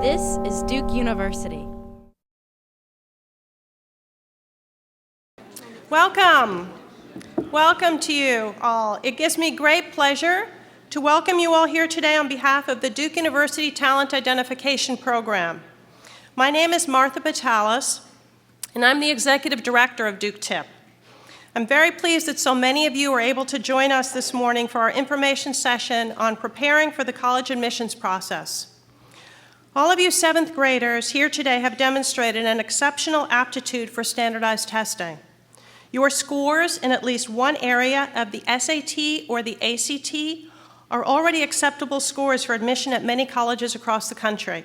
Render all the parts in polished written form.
This is Duke University. Welcome. Welcome to you all. It gives me great pleasure to welcome you all here today on behalf of the Duke University Talent Identification Program. My name is Martha Patalis, and I'm the Executive Director of Duke TIP. I'm very pleased that so many of you are able to join us this morning for our information session on preparing for the college admissions process. All of you seventh graders here today have demonstrated an exceptional aptitude for standardized testing. Your scores in at least one area of the SAT or the ACT are already acceptable scores for admission at many colleges across the country.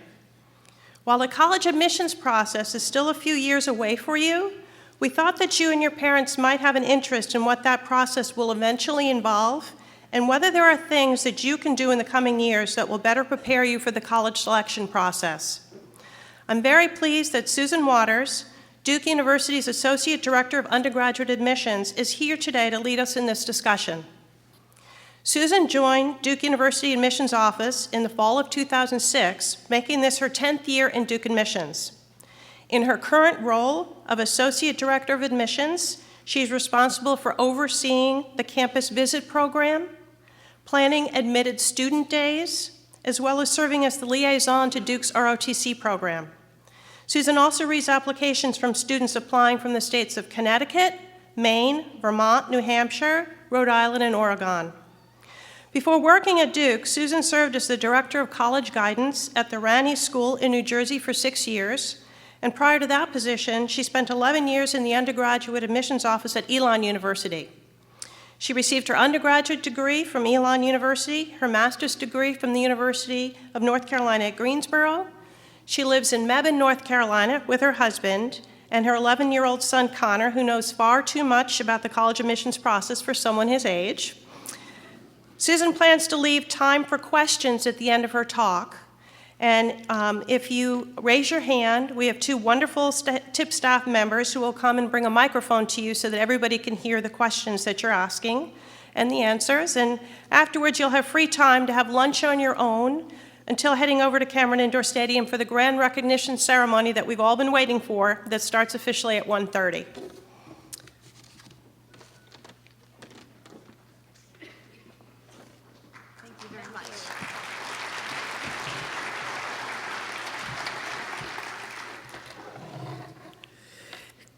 While the college admissions process is still a few years away for you, we thought that you and your parents might have an interest in what that process will eventually involve and whether there are things that you can do in the coming years that will better prepare you for the college selection process. I'm very pleased that Susan Waters, Duke University's Associate Director of Undergraduate Admissions, is here today to lead us in this discussion. Susan joined Duke University Admissions Office in the fall of 2006, making this her 10th year in Duke Admissions. In her current role of Associate Director of Admissions, she's responsible for overseeing the campus visit program, planning admitted student days, as well as serving as the liaison to Duke's ROTC program. Susan also reads applications from students applying from the states of Connecticut, Maine, Vermont, New Hampshire, Rhode Island, and Oregon. Before working at Duke, Susan served as the Director of College Guidance at the Ranney School in New Jersey for 6 years, and prior to that position, she spent 11 years in the undergraduate admissions office at Elon University. She received her undergraduate degree from Elon University, her master's degree from the University of North Carolina at Greensboro. She lives in Mebane, North Carolina with her husband and her 11-year-old son, Connor, who knows far too much about the college admissions process for someone his age. Susan plans to leave time for questions at the end of her talk. And if you raise your hand, we have two wonderful TIP staff members who will come and bring a microphone to you so that everybody can hear the questions that you're asking and the answers. And afterwards, you'll have free time to have lunch on your own until heading over to Cameron Indoor Stadium for the grand recognition ceremony that we've all been waiting for that starts officially at 1:30.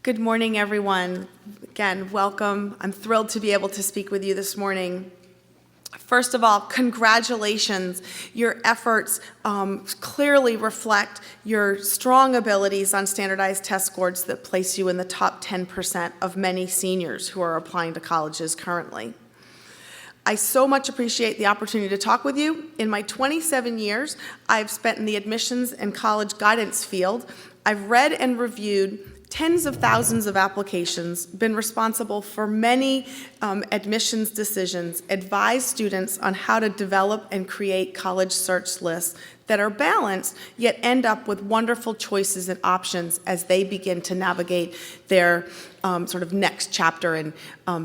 Good morning, everyone. Again, welcome. I'm thrilled to be able to speak with you this morning. First of all, congratulations. Your efforts clearly reflect your strong abilities on standardized test scores that place you in the top 10% of many seniors who are applying to colleges currently. I so much appreciate the opportunity to talk with you. In my 27 years I've spent in the admissions and college guidance field, I've read and reviewed tens of thousands of applications, been responsible for many admissions decisions, advised students on how to develop and create college search lists that are balanced, yet end up with wonderful choices and options as they begin to navigate their sort of next chapter and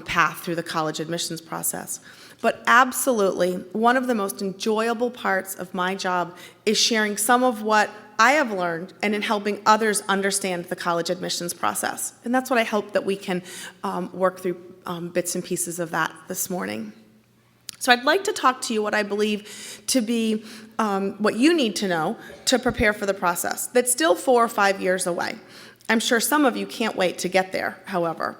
path through the college admissions process. But absolutely, one of the most enjoyable parts of my job is sharing some of what I have learned and in helping others understand the college admissions process. And that's what I hope that we can work through bits and pieces of that this morning. So I'd like to talk to you what I believe to be what you need to know to prepare for the process that's still 4 or 5 years away. I'm sure some of you can't wait to get there, however.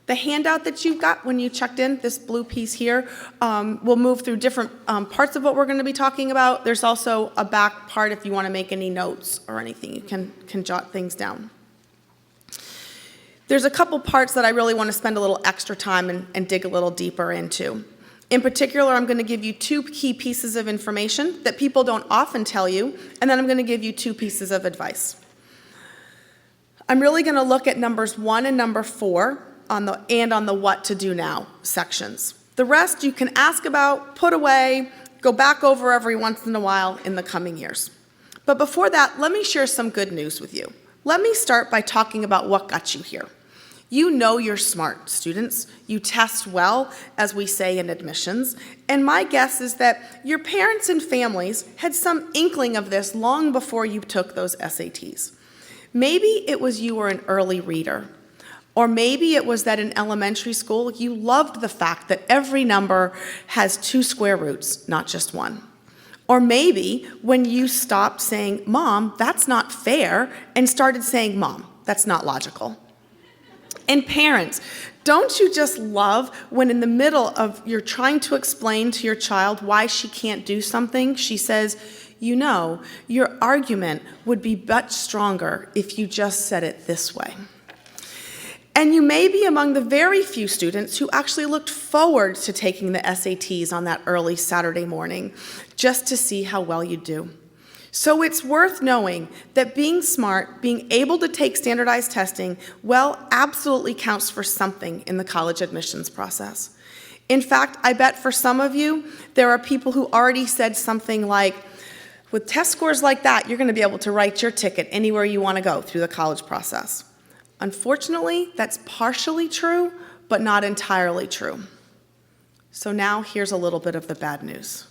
The handout that you've got when you checked in, this blue piece here, will move through different parts of what we're going to be talking about. There's also a back part if you want to make any notes or anything. You can jot things down. There's a couple parts that I really want to spend a little extra time and dig a little deeper into. In particular, I'm going to give you 2 key pieces of information that people don't often tell you, and then I'm going to give you 2 pieces of advice. I'm really going to look at numbers 1 and number 4 on the what to do now sections. The rest you can ask about, put away, go back over every once in a while in the coming years. But before that, let me share some good news with you. Let me start by talking about what got you here. You know you're smart, students. You test well, as we say in admissions, and my guess is that your parents and families had some inkling of this long before you took those SATs. Maybe it was you were an early reader, or maybe it was that in elementary school you loved the fact that every number has 2 square roots, not just 1. Or maybe when you stopped saying, "Mom, that's not fair," and started saying, "Mom, that's not logical." And parents, don't you just love when in the middle of you're trying to explain to your child why she can't do something, she says, "You know, your argument would be much stronger if you just said it this way." And you may be among the very few students who actually looked forward to taking the SATs on that early Saturday morning, just to see how well you do. So it's worth knowing that being smart, being able to take standardized testing, well, absolutely counts for something in the college admissions process. In fact, I bet for some of you, there are people who already said something like, with test scores like that, you're going to be able to write your ticket anywhere you want to go through the college process. Unfortunately, that's partially true, but not entirely true. So now here's a little bit of the bad news.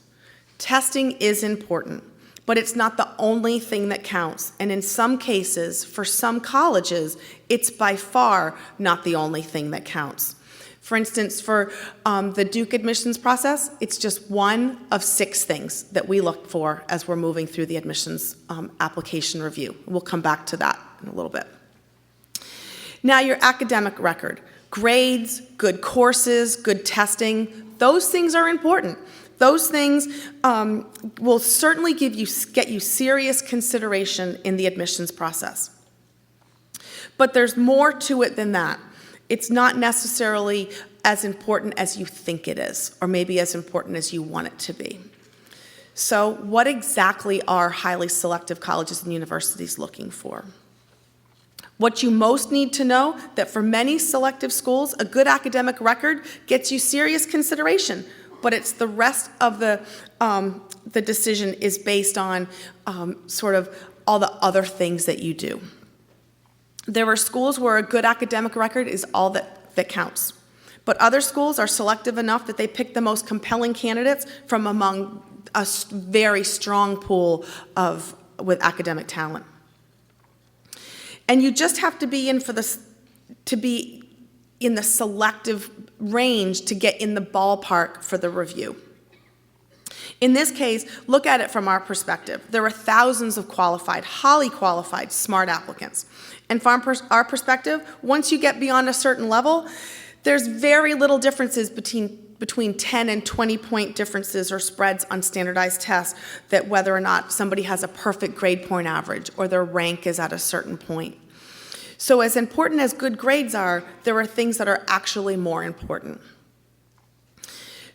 Testing is important, but it's not the only thing that counts. And in some cases, for some colleges, it's by far not the only thing that counts. For instance, for the Duke admissions process, it's just one of 6 things that we look for as we're moving through the admissions application review. We'll come back to that in a little bit. Now, your academic record, grades, good courses, good testing, those things are important. Those things will certainly get you serious consideration in the admissions process. But there's more to it than that. It's not necessarily as important as you think it is, or maybe as important as you want it to be. So what exactly are highly selective colleges and universities looking for? What you most need to know, that for many selective schools, a good academic record gets you serious consideration, but it's the rest of the decision is based on sort of all the other things that you do. There are schools where a good academic record is all that counts, but other schools are selective enough that they pick the most compelling candidates from among a very strong pool with academic talent. And you just have to be in the selective range to get in the ballpark for the review. In this case, look at it from our perspective. There are thousands of qualified, highly qualified, smart applicants. And from our perspective, once you get beyond a certain level, there's very little differences between 10 and 20-point differences or spreads on standardized tests, that whether or not somebody has a perfect grade point average or their rank is at a certain point. So as important as good grades are, there are things that are actually more important.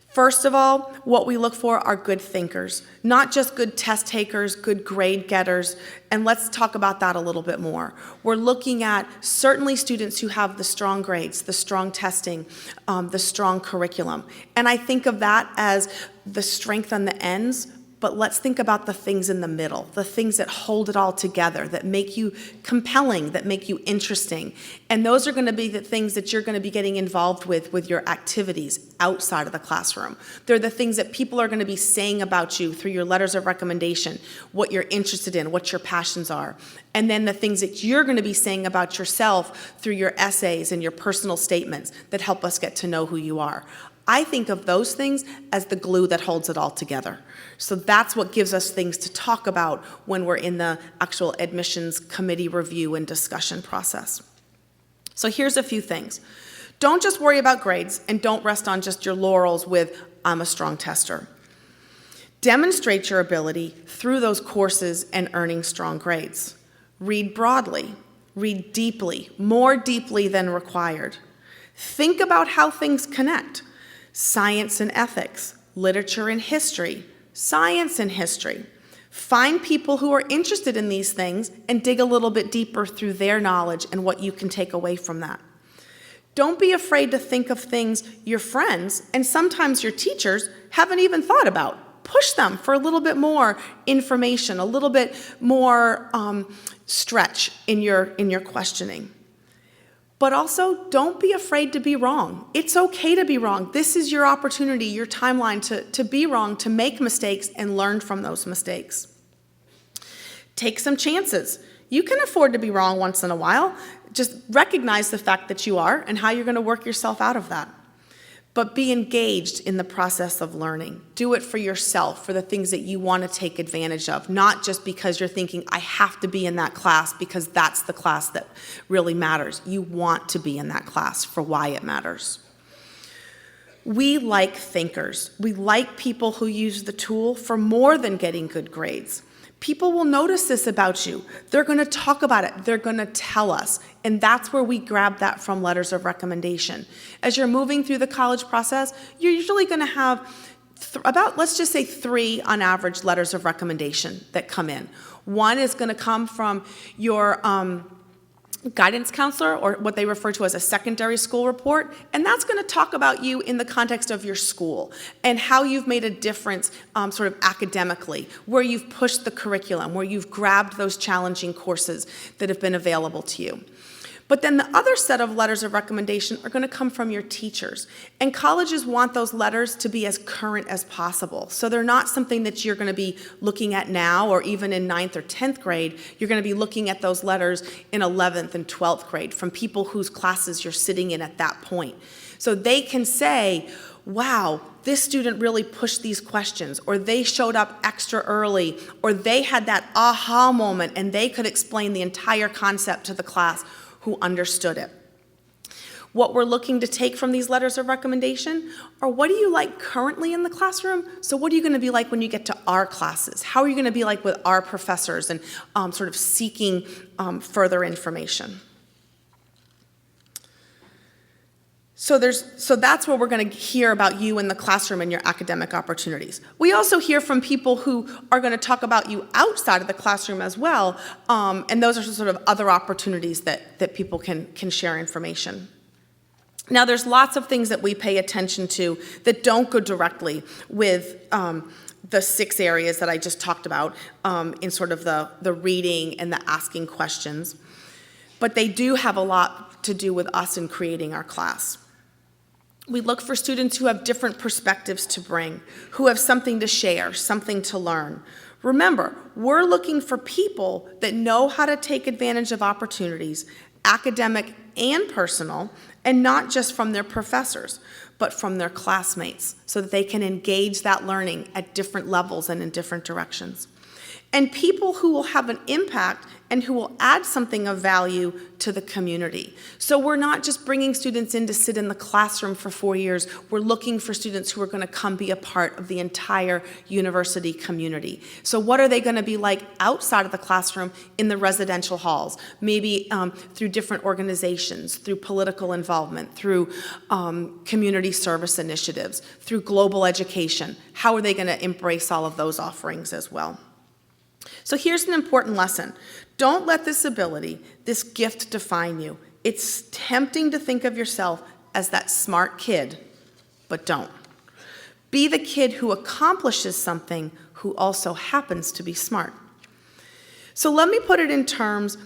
First of all, what we look for are good thinkers, not just good test takers, good grade getters, and let's talk about that a little bit more. We're looking at certainly students who have the strong grades, the strong testing, the strong curriculum, and I think of that as the strength on the ends, but let's think about the things in the middle, the things that hold it all together, that make you compelling, that make you interesting. And those are going to be the things that you're going to be getting involved with your activities outside of the classroom. They're the things that people are going to be saying about you through your letters of recommendation, what you're interested in, what your passions are. And then the things that you're going to be saying about yourself through your essays and your personal statements that help us get to know who you are. I think of those things as the glue that holds it all together. So that's what gives us things to talk about when we're in the actual admissions committee review and discussion process. So here's a few things. Don't just worry about grades, and don't rest on just your laurels with, "I'm a strong tester." Demonstrate your ability through those courses and earning strong grades. Read broadly, read deeply, more deeply than required. Think about how things connect. Science and ethics, literature and history, science and history. Find people who are interested in these things and dig a little bit deeper through their knowledge and what you can take away from that. Don't be afraid to think of things your friends and sometimes your teachers haven't even thought about. Push them for a little bit more information, a little bit more stretch in your questioning. But also, don't be afraid to be wrong. It's okay to be wrong. This is your opportunity, your timeline to be wrong, to make mistakes and learn from those mistakes. Take some chances. You can afford to be wrong once in a while. Just recognize the fact that you are and how you're going to work yourself out of that. But be engaged in the process of learning. Do it for yourself, for the things that you want to take advantage of, not just because you're thinking, I have to be in that class because that's the class that really matters. You want to be in that class for why it matters. We like thinkers. We like people who use the tool for more than getting good grades. People will notice this about you. They're going to talk about it. They're going to tell us. And that's where we grab that from letters of recommendation. As you're moving through the college process, you're usually going to have about, let's just say 3 on average letters of recommendation that come in. One is going to come from your guidance counselor, or what they refer to as a secondary school report, and that's going to talk about you in the context of your school and how you've made a difference sort of academically, where you've pushed the curriculum, where you've grabbed those challenging courses that have been available to you. But then the other set of letters of recommendation are going to come from your teachers. And colleges want those letters to be as current as possible. So they're not something that you're going to be looking at now or even in 9th or 10th grade. You're going to be looking at those letters in 11th and 12th grade from people whose classes you're sitting in at that point. So they can say, wow, this student really pushed these questions, or they showed up extra early, or they had that aha moment and they could explain the entire concept to the class who understood it. What we're looking to take from these letters of recommendation are, what do you like currently in the classroom? So what are you going to be like when you get to our classes? How are you going to be like with our professors and sort of seeking further information? So that's where we're going to hear about you in the classroom and your academic opportunities. We also hear from people who are going to talk about you outside of the classroom as well, and those are sort of other opportunities that people can share information. Now, there's lots of things that we pay attention to that don't go directly with the 6 areas that I just talked about in sort of the reading and the asking questions, but they do have a lot to do with us in creating our class. We look for students who have different perspectives to bring, who have something to share, something to learn. Remember, we're looking for people that know how to take advantage of opportunities, academic and personal, and not just from their professors, but from their classmates, so that they can engage that learning at different levels and in different directions. And people who will have an impact and who will add something of value to the community. So we're not just bringing students in to sit in the classroom for 4 years. We're looking for students who are going to come be a part of the entire university community. So what are they going to be like outside of the classroom in the residential halls? Maybe through different organizations, through political involvement, through community service initiatives, through global education. How are they going to embrace all of those offerings as well? So here's an important lesson. Don't let this ability, this gift define you. It's tempting to think of yourself as that smart kid, but don't. Be the kid who accomplishes something who also happens to be smart. So let me put it in terms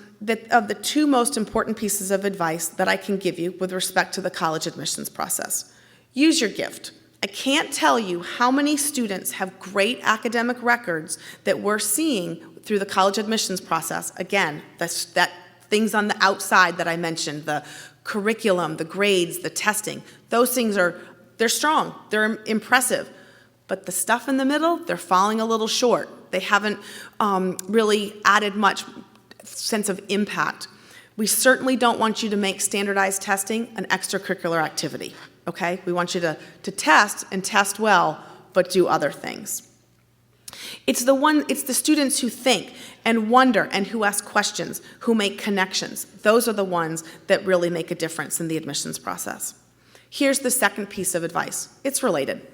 of the 2 most important pieces of advice that I can give you with respect to the college admissions process. Use your gift. I can't tell you how many students have great academic records that we're seeing through the college admissions process. Again, that things on the outside that I mentioned, the curriculum, the grades, the testing, those things they're strong, they're impressive. But the stuff in the middle, they're falling a little short. They haven't really added much sense of impact. We certainly don't want you to make standardized testing an extracurricular activity. Okay? We want you to test and test well, but do other things. It's the students who think and wonder and who ask questions, who make connections. Those are the ones that really make a difference in the admissions process. Here's the second piece of advice. It's related.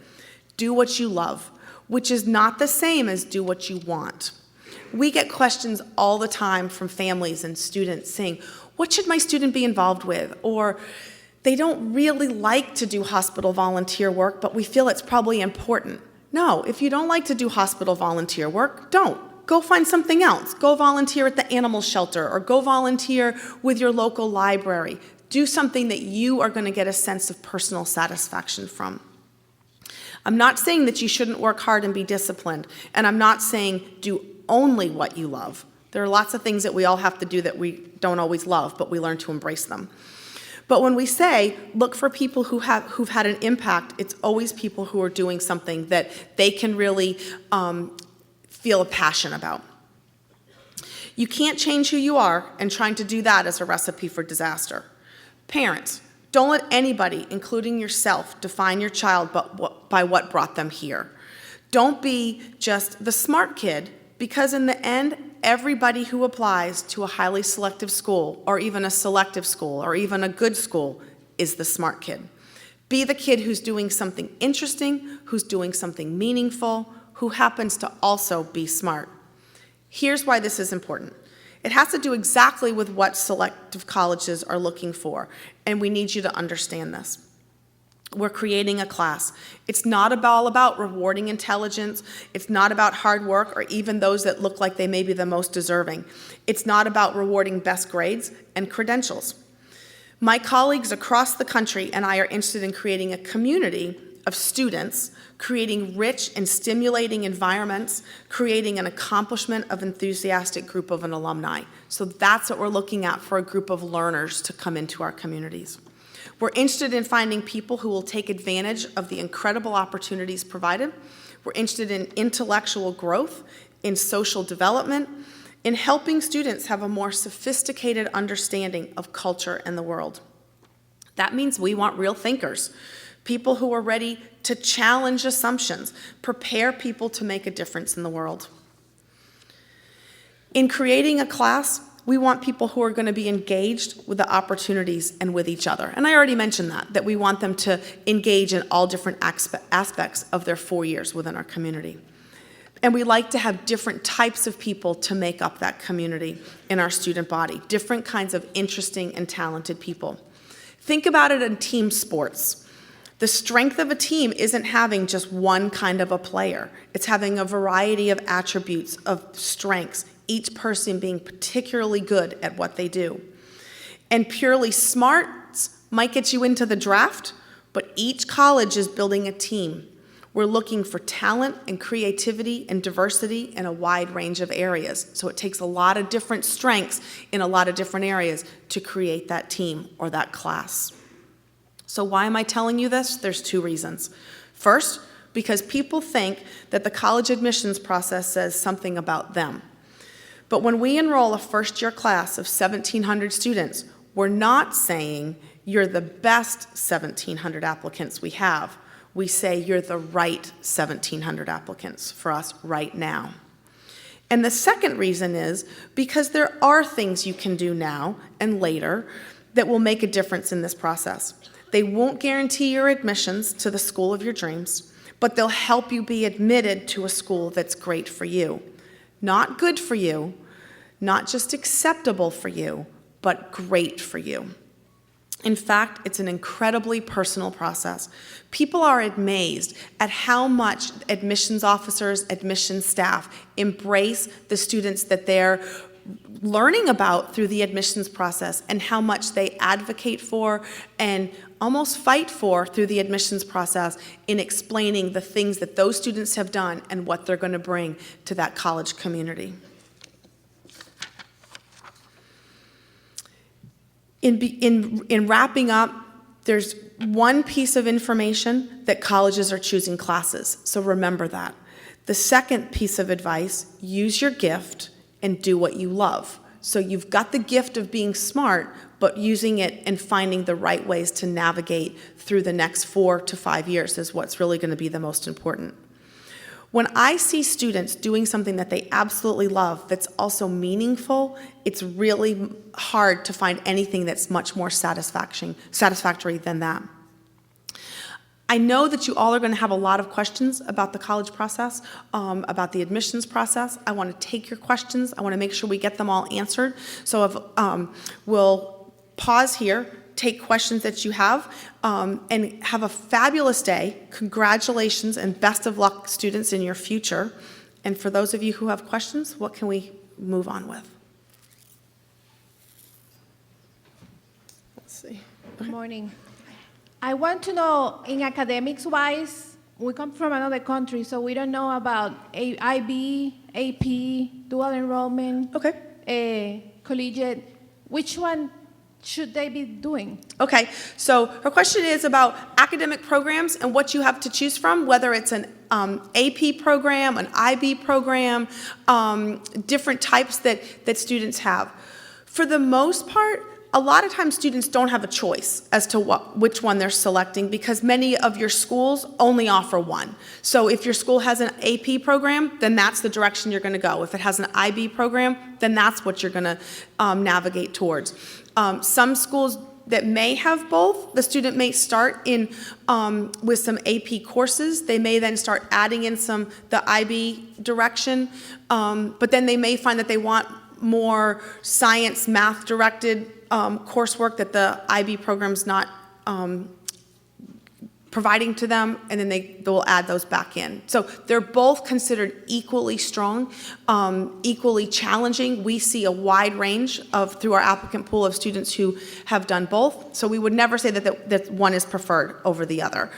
Do what you love, which is not the same as do what you want. We get questions all the time from families and students saying, what should my student be involved with? Or they don't really like to do hospital volunteer work, but we feel it's probably important. No, if you don't like to do hospital volunteer work, don't. Go find something else. Go volunteer at the animal shelter or go volunteer with your local library. Do something that you are going to get a sense of personal satisfaction from. I'm not saying that you shouldn't work hard and be disciplined, and I'm not saying do only what you love. There are lots of things that we all have to do that we don't always love, but we learn to embrace them. But when we say look for people who've had an impact, it's always people who are doing something that they can really feel a passion about. You can't change who you are, and trying to do that is a recipe for disaster. Parents, don't let anybody, including yourself, define your child by what brought them here. Don't be just the smart kid, because in the end, everybody who applies to a highly selective school, or even a selective school, or even a good school, is the smart kid. Be the kid who's doing something interesting, who's doing something meaningful, who happens to also be smart. Here's why this is important. It has to do exactly with what selective colleges are looking for, and we need you to understand this. We're creating a class. It's not all about rewarding intelligence. It's not about hard work or even those that look like they may be the most deserving. It's not about rewarding best grades and credentials. My colleagues across the country and I are interested in creating a community of students, creating rich and stimulating environments, creating an accomplishment of enthusiastic group of an alumni. So that's what we're looking at for a group of learners to come into our communities. We're interested in finding people who will take advantage of the incredible opportunities provided. We're interested in intellectual growth, in social development, in helping students have a more sophisticated understanding of culture and the world. That means we want real thinkers, people who are ready to challenge assumptions, prepare people to make a difference in the world. In creating a class, we want people who are going to be engaged with the opportunities and with each other. And I already mentioned that we want them to engage in all different aspects of their 4 years within our community. And we like to have different types of people to make up that community in our student body, different kinds of interesting and talented people. Think about it in team sports. The strength of a team isn't having just one kind of a player. It's having a variety of attributes, of strengths, each person being particularly good at what they do. And purely smarts might get you into the draft, but each college is building a team. We're looking for talent and creativity and diversity in a wide range of areas. So it takes a lot of different strengths in a lot of different areas to create that team or that class. So why am I telling you this? There's 2 reasons. First, because people think that the college admissions process says something about them. But when we enroll a first-year class of 1,700 students, we're not saying you're the best 1,700 applicants we have. We say you're the right 1,700 applicants for us right now. And the second reason is because there are things you can do now and later that will make a difference in this process. They won't guarantee your admissions to the school of your dreams, but they'll help you be admitted to a school that's great for you. Not good for you, not just acceptable for you, but great for you. In fact, it's an incredibly personal process. People are amazed at how much admissions officers, admissions staff embrace the students that they're learning about through the admissions process and how much they advocate for and almost fight for through the admissions process in explaining the things that those students have done and what they're going to bring to that college community. In wrapping up, there's one piece of information that colleges are choosing classes, so remember that. The second piece of advice, use your gift and do what you love. So you've got the gift of being smart, but using it and finding the right ways to navigate through the next 4 to 5 years is what's really going to be the most important. When I see students doing something that they absolutely love that's also meaningful, it's really hard to find anything that's much more satisfactory than that. I know that you all are going to have a lot of questions about the college process, about the admissions process. I want to take your questions. I want to make sure we get them all answered. So we'll pause here, take questions that you have, and have a fabulous day. Congratulations and best of luck, students, in your future. And for those of you who have questions, what can we move on with? Let's see. Good morning. I want to know, in academics-wise, we come from another country, so we don't know about IB, AP, dual enrollment, collegiate. Which one should they be doing? Okay, so her question is about academic programs and what you have to choose from, whether it's an AP program, an IB program, different types that students have. For the most part, a lot of times students don't have a choice as to which one they're selecting because many of your schools only offer one. So if your school has an AP program, then that's the direction you're going to go. If it has an IB program, then that's what you're going to navigate towards. Some schools that may have both, the student may start in with some AP courses. They may then start adding in the IB direction, but then they may find that they want more science, math-directed coursework that the IB program's not providing to them, and then they will add those back in. So they're both considered equally strong, equally challenging. We see a wide range through our applicant pool of students who have done both, so we would never say that one is preferred over the other.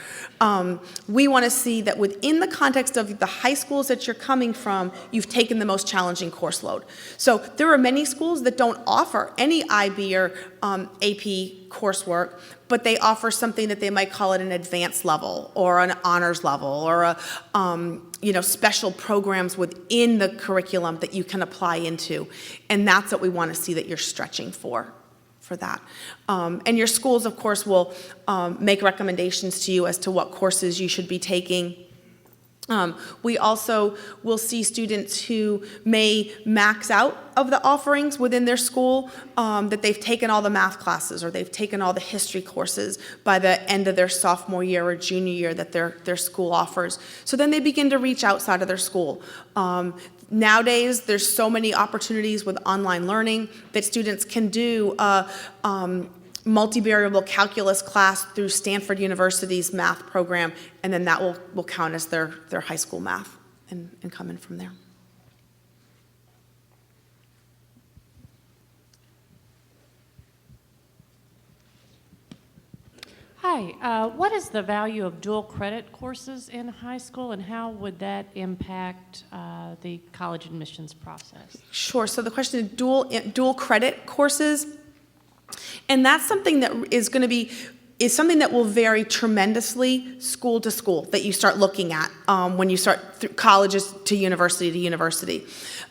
We want to see that within the context of the high schools that you're coming from, you've taken the most challenging course load. So there are many schools that don't offer any IB or AP coursework, but they offer something that they might call it an advanced level or an honors level or a special programs within the curriculum that you can apply into, and that's what we want to see that you're stretching for that. And your schools, of course, will make recommendations to you as to what courses you should be taking. We also will see students who may max out of the offerings within their school, that they've taken all the math classes or they've taken all the history courses by the end of their sophomore year or junior year that their school offers. So then they begin to reach outside of their school. Nowadays, there's so many opportunities with online learning that students can do a multivariable calculus class through Stanford University's math program, and then that will count as their high school math and come in from there. Hi, what is the value of dual credit courses in high school, and how would that impact the college admissions process? Sure, so the question is dual credit courses, and that's something that is something that will vary tremendously school to school that you start looking at when you start through colleges to university.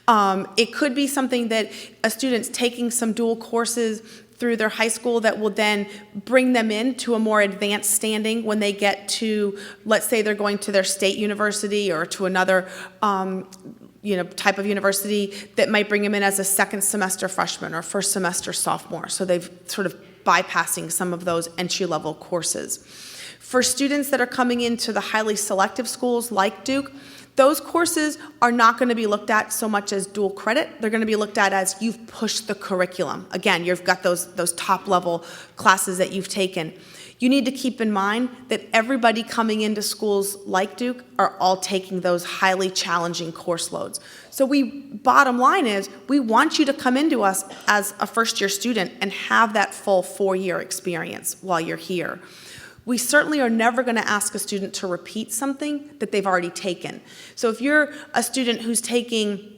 It could be something that a student's taking some dual courses through their high school that will then bring them into a more advanced standing when they get to, let's say they're going to their state university or to another type of university that might bring them in as a second semester freshman or first semester sophomore. So they've sort of bypassing some of those entry-level courses. For students that are coming into the highly selective schools like Duke, those courses are not going to be looked at so much as dual credit. They're going to be looked at as you've pushed the curriculum. Again, you've got those top-level classes that you've taken. You need to keep in mind that everybody coming into schools like Duke are all taking those highly challenging course loads. So bottom line is, we want you to come into us as a first-year student and have that full 4-year experience while you're here. We certainly are never going to ask a student to repeat something that they've already taken. So if you're a student who's taking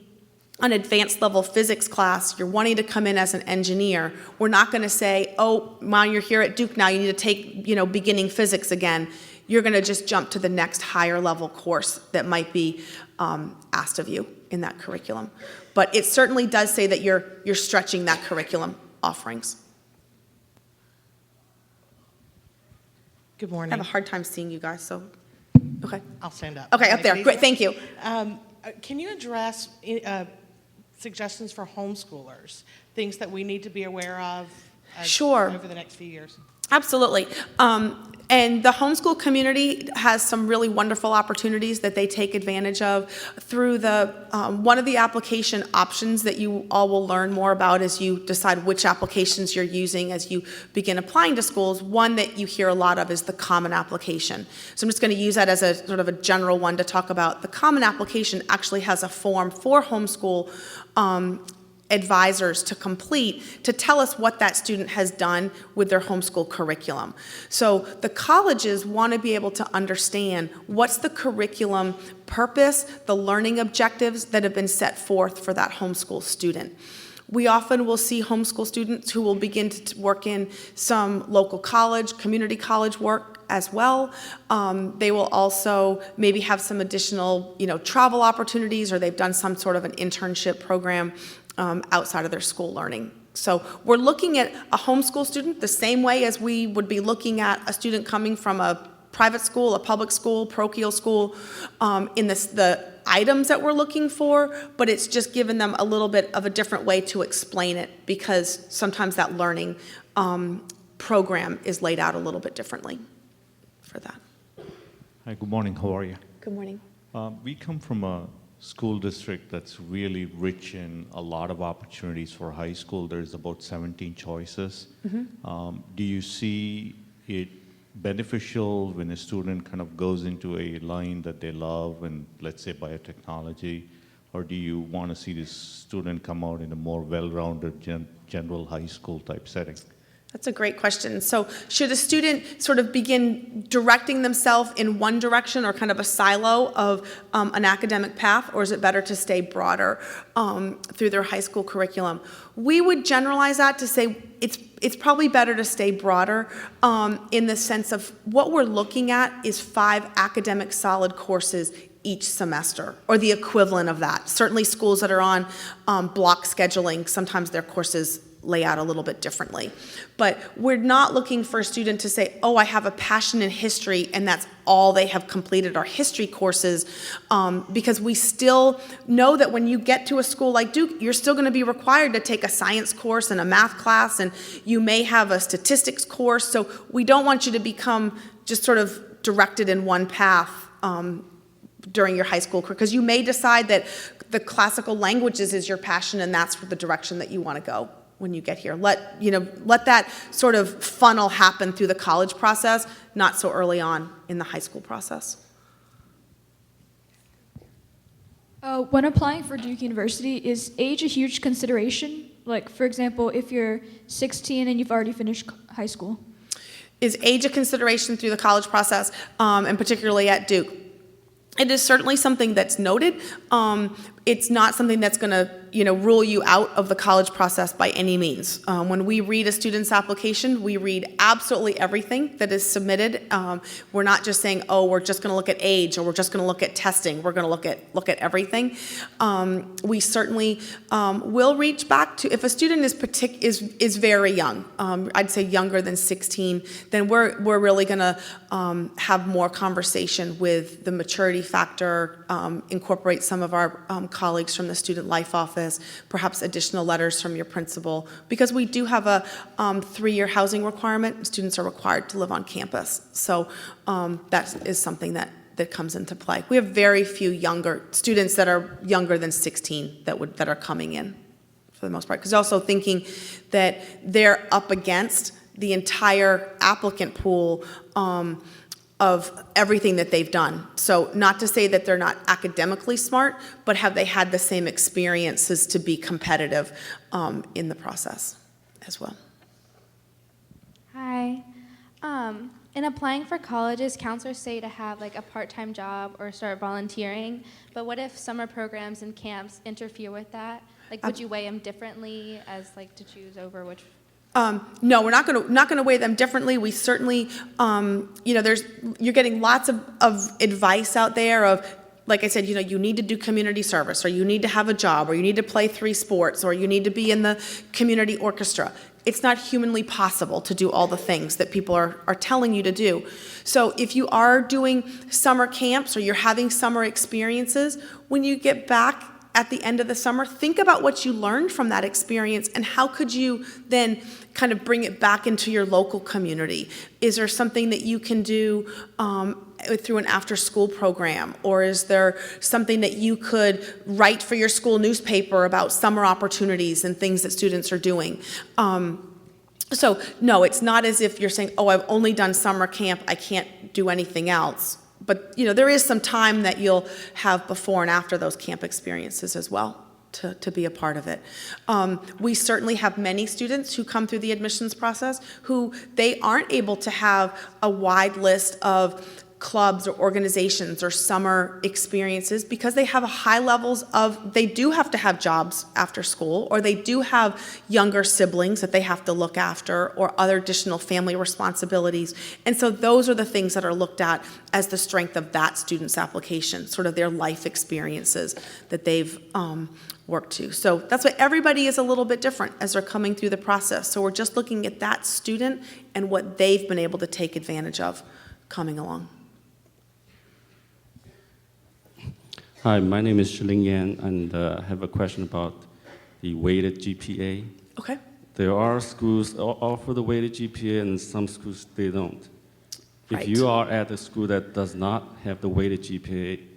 an advanced level physics class, you're wanting to come in as an engineer, we're not going to say, oh, while you're here at Duke now, you need to take, beginning physics again. You're going to just jump to the next higher level course that might be asked of you in that curriculum. But it certainly does say that you're stretching that curriculum offerings. Good morning. I have a hard time seeing you guys, so, okay. I'll stand up. Okay, up there, great, thank you. Can you address suggestions for homeschoolers, things that we need to be aware of Sure. over the next few years? Absolutely. And the homeschool community has some really wonderful opportunities that they take advantage of through one of the application options that you all will learn more about as you decide which applications you're using as you begin applying to schools. One that you hear a lot of is the Common Application. So I'm just going to use that as a sort of a general one to talk about. The Common Application actually has a form for homeschool advisors to complete to tell us what that student has done with their homeschool curriculum. So the colleges want to be able to understand what's the curriculum purpose, the learning objectives that have been set forth for that homeschool student. We often will see homeschool students who will begin to work in some local college, community college work as well. They will also maybe have some additional, travel opportunities, or they've done some sort of an internship program outside of their school learning. So we're looking at a homeschool student the same way as we would be looking at a student coming from a private school, a public school, parochial school, in the items that we're looking for, but it's just given them a little bit of a different way to explain it, because sometimes that learning program is laid out a little bit differently for that. Hi, good morning. How are you? Good morning. We come from a school district that's really rich in a lot of opportunities for high school. There's about 17 choices. Do you see it beneficial when a student kind of goes into a line that they love, and let's say biotechnology, or do you want to see this student come out in a more well-rounded general high school type setting? That's a great question. So should a student sort of begin directing themselves in one direction, or kind of a silo of an academic path, or is it better to stay broader through their high school curriculum? We would generalize that to say it's probably better to stay broader in the sense of what we're looking at is 5 academic solid courses each semester, or the equivalent of that. Certainly schools that are on block scheduling, sometimes their courses lay out a little bit differently. But we're not looking for a student to say, oh, I have a passion in history, and that's all they have completed are history courses, because we still know that when you get to a school like Duke, you're still going to be required to take a science course and a math class, and you may have a statistics course. So we don't want you to become just sort of directed in one path during your high school career, because you may decide that the classical languages is your passion, and that's the direction that you want to go when you get here. Let that sort of funnel happen through the college process, not so early on in the high school process. When applying for Duke University, is age a huge consideration? Like, for example, if you're 16 and you've already finished high school? Is age a consideration through the college process, and particularly at Duke? It is certainly something that's noted. It's not something that's going to, rule you out of the college process by any means. When we read a student's application, we read absolutely everything that is submitted. We're not just saying, oh, we're just going to look at age, or we're just going to look at testing. We're going to look at everything. We certainly will reach back to, if a student is very young, I'd say younger than 16, then we're really going to have more conversation with the maturity factor, incorporate some of our colleagues from the student life office, perhaps additional letters from your principal, because we do have a 3-year housing requirement. Students are required to live on campus. So that is something that comes into play. We have very few younger students that are younger than 16 that are coming in for the most part, because also thinking that they're up against the entire applicant pool of everything that they've done. So not to say that they're not academically smart, but have they had the same experiences to be competitive in the process as well. Hi. In applying for colleges, counselors say to have like a part-time job or start volunteering, but what if summer programs and camps interfere with that? Like, would you weigh them differently as like to choose over which? No, we're not going to weigh them differently. We certainly, you're getting lots of advice out there of, like I said, you need to do community service, or you need to have a job, or you need to play 3 sports, or you need to be in the community orchestra. It's not humanly possible to do all the things that people are telling you to do. So if you are doing summer camps, or you're having summer experiences, when you get back at the end of the summer, think about what you learned from that experience, and how could you then kind of bring it back into your local community. Is there something that you can do through an after-school program, or is there something that you could write for your school newspaper about summer opportunities and things that students are doing? So no, it's not as if you're saying, oh, I've only done summer camp, I can't do anything else. But there is some time that you'll have before and after those camp experiences as well. to be a part of it. We certainly have many students who come through the admissions process who they aren't able to have a wide list of clubs or organizations or summer experiences because they have high levels of, they do have to have jobs after school, or they do have younger siblings that they have to look after, or other additional family responsibilities. And so those are the things that are looked at as the strength of that student's application, sort of their life experiences that they've worked to. So that's why everybody is a little bit different as they're coming through the process. So we're just looking at that student and what they've been able to take advantage of coming along. Hi, my name is Shiling Yan, and I have a question about the weighted GPA. Okay. There are schools that offer the weighted GPA, and some schools they don't. Right. If you are at a school that does not have the weighted GPA,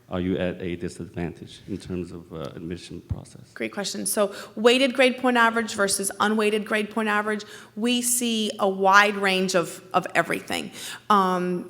are you at a disadvantage in terms of admission process? Great question. So weighted grade point average versus unweighted grade point average, we see a wide range of everything.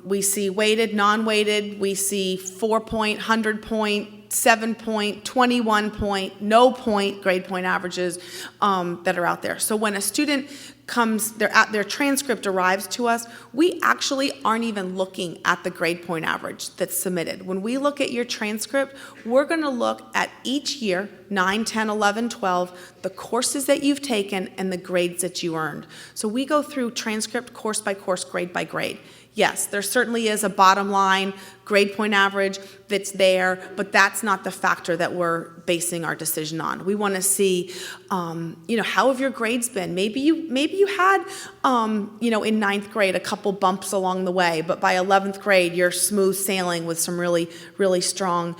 We see weighted, non-weighted, we see 4-point, 100-point, 7-point, 21-point, no point grade point averages that are out there. So when a student comes, their transcript arrives to us, we actually aren't even looking at the grade point average that's submitted. When we look at your transcript, we're going to look at each year, 9, 10, 11, 12, the courses that you've taken and the grades that you earned. So we go through transcript course by course, grade by grade. Yes, there certainly is a bottom line grade point average that's there, but that's not the factor that we're basing our decision on. We want to see, how have your grades been? Maybe you had, in ninth grade a couple bumps along the way, but by 11th grade you're smooth sailing with some really, really strong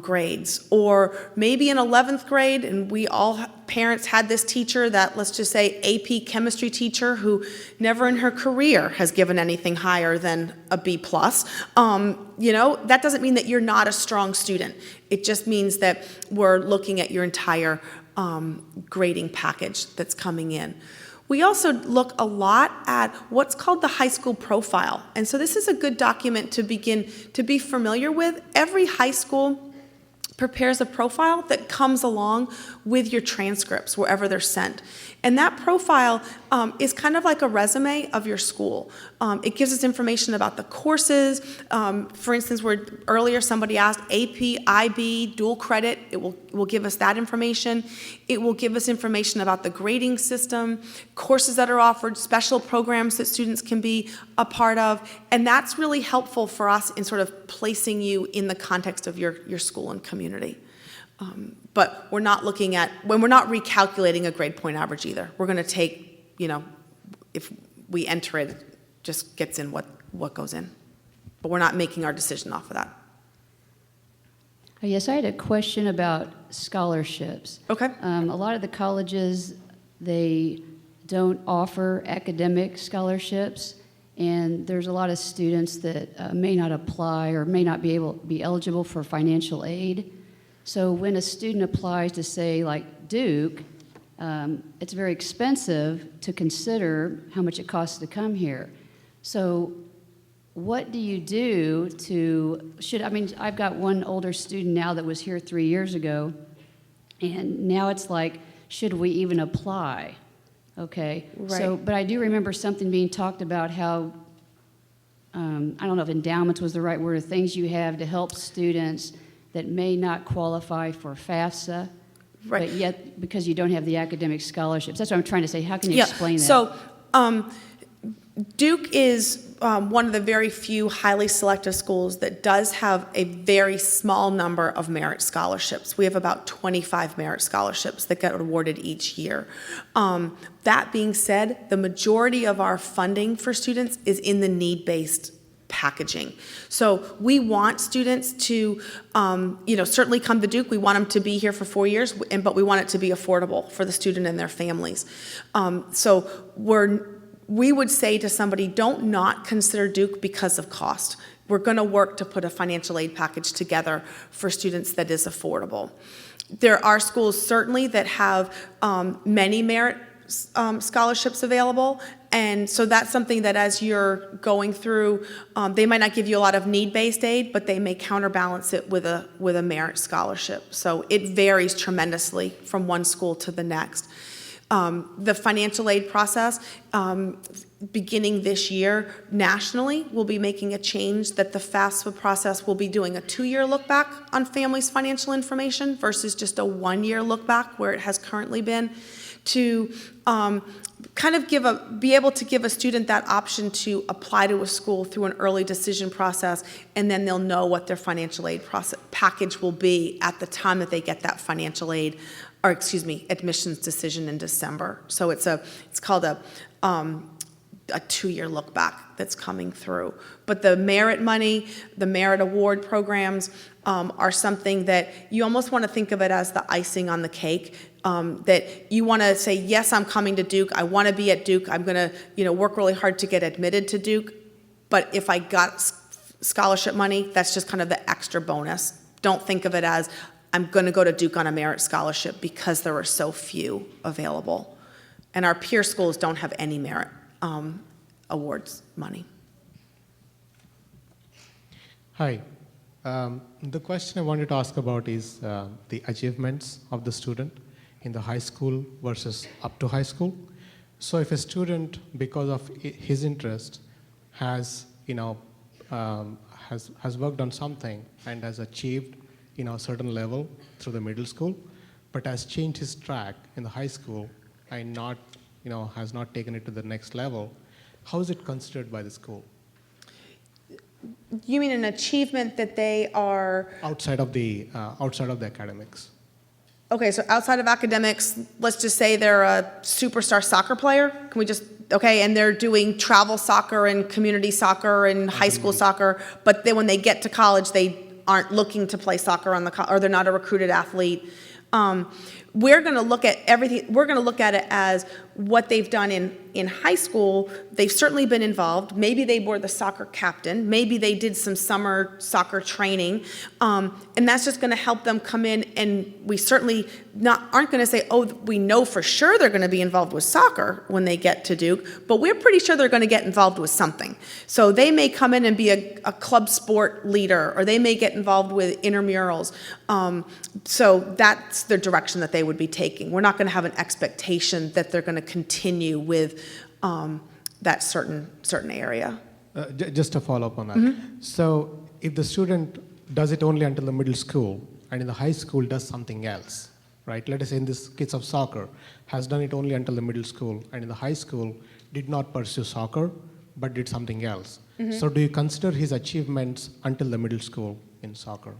grades. Or maybe in 11th grade, and we all parents had this teacher that, let's just say, AP chemistry teacher who never in her career has given anything higher than a B+. That doesn't mean that you're not a strong student. It just means that we're looking at your entire grading package that's coming in. We also look a lot at what's called the high school profile. And so this is a good document to begin to be familiar with. Every high school prepares a profile that comes along with your transcripts wherever they're sent. And that profile is kind of like a resume of your school. It gives us information about the courses. For instance, where earlier somebody asked AP, IB, dual credit, it will give us that information. It will give us information about the grading system, courses that are offered, special programs that students can be a part of. And that's really helpful for us in sort of placing you in the context of your school and community. But we're not looking at, when we're not recalculating a grade point average either. We're going to take, if we enter it, it just gets in what goes in. But we're not making our decision off of that. Yes, I had a question about scholarships. Okay. A lot of the colleges, they don't offer academic scholarships, and there's a lot of students that may not apply or may not be eligible for financial aid. So when a student applies to, say, like Duke, it's very expensive to consider how much it costs to come here. So what do you do I've got one older student now that was here 3 years ago, and now it's like, should we even apply? Okay. Right. So, but I do remember something being talked about how, I don't know if endowments was the right word, or things you have to help students that may not qualify for FAFSA, Right. but yet because you don't have the academic scholarships. That's what I'm trying to say. How can you explain that? So Duke is one of the very few highly selective schools that does have a very small number of merit scholarships. We have about 25 merit scholarships that get awarded each year. That being said, the majority of our funding for students is in the need-based packaging. So we want students to, certainly come to Duke. We want them to be here for 4 years, but we want it to be affordable for the student and their families. So we would say to somebody, don't not consider Duke because of cost. We're going to work to put a financial aid package together for students that is affordable. There are schools certainly that have many merit scholarships available. And so that's something that as you're going through, they might not give you a lot of need-based aid, but they may counterbalance it with a merit scholarship. So it varies tremendously from one school to the next. The financial aid process, beginning this year, nationally, we'll be making a change that the FAFSA process will be doing a 2-year look back on families' financial information versus just a 1-year look back where it has currently been, to kind of be able to give a student that option to apply to a school through an early decision process, and then they'll know what their financial aid package will be at the time that they get that financial aid, or excuse me, admissions decision in December. So it's called a 2-year look back that's coming through. But the merit money, the merit award programs are something that you almost want to think of it as the icing on the cake. That you want to say, yes, I'm coming to Duke. I want to be at Duke. I'm going to, work really hard to get admitted to Duke. But if I got scholarship money, that's just kind of the extra bonus. Don't think of it as I'm going to go to Duke on a merit scholarship because there are so few available. And our peer schools don't have any merit awards money. Hi. The question I wanted to ask about is the achievements of the student in the high school versus up to high school. So if a student, because of his interest, has worked on something and has achieved a certain level through the middle school, but has changed his track in the high school and has not taken it to the next level, how is it considered by the school? You mean an achievement that they are outside of the academics? Okay, so outside of academics, let's just say they're a superstar soccer player. Can we just, and they're doing travel soccer and community soccer and high school soccer, but then when they get to college, they aren't looking to play soccer or they're not a recruited athlete. We're going to look at everything. We're going to look at it as what they've done in high school. They've certainly been involved. Maybe they were the soccer captain. Maybe they did some summer soccer training. And that's just going to help them come in, and we certainly aren't going to say, oh, we know for sure they're going to be involved with soccer when they get to Duke, but we're pretty sure they're going to get involved with something. So they may come in and be a club sport leader, or they may get involved with intramurals. So that's the direction that they would be taking. We're not going to have an expectation that they're going to continue with that certain area. Just to follow up on that. Mm-hmm. So if the student does it only until the middle school and in the high school does something else, right? Let us say in this case of soccer, has done it only until the middle school and in the high school did not pursue soccer but did something else. Mm-hmm. So do you consider his achievements until the middle school in soccer?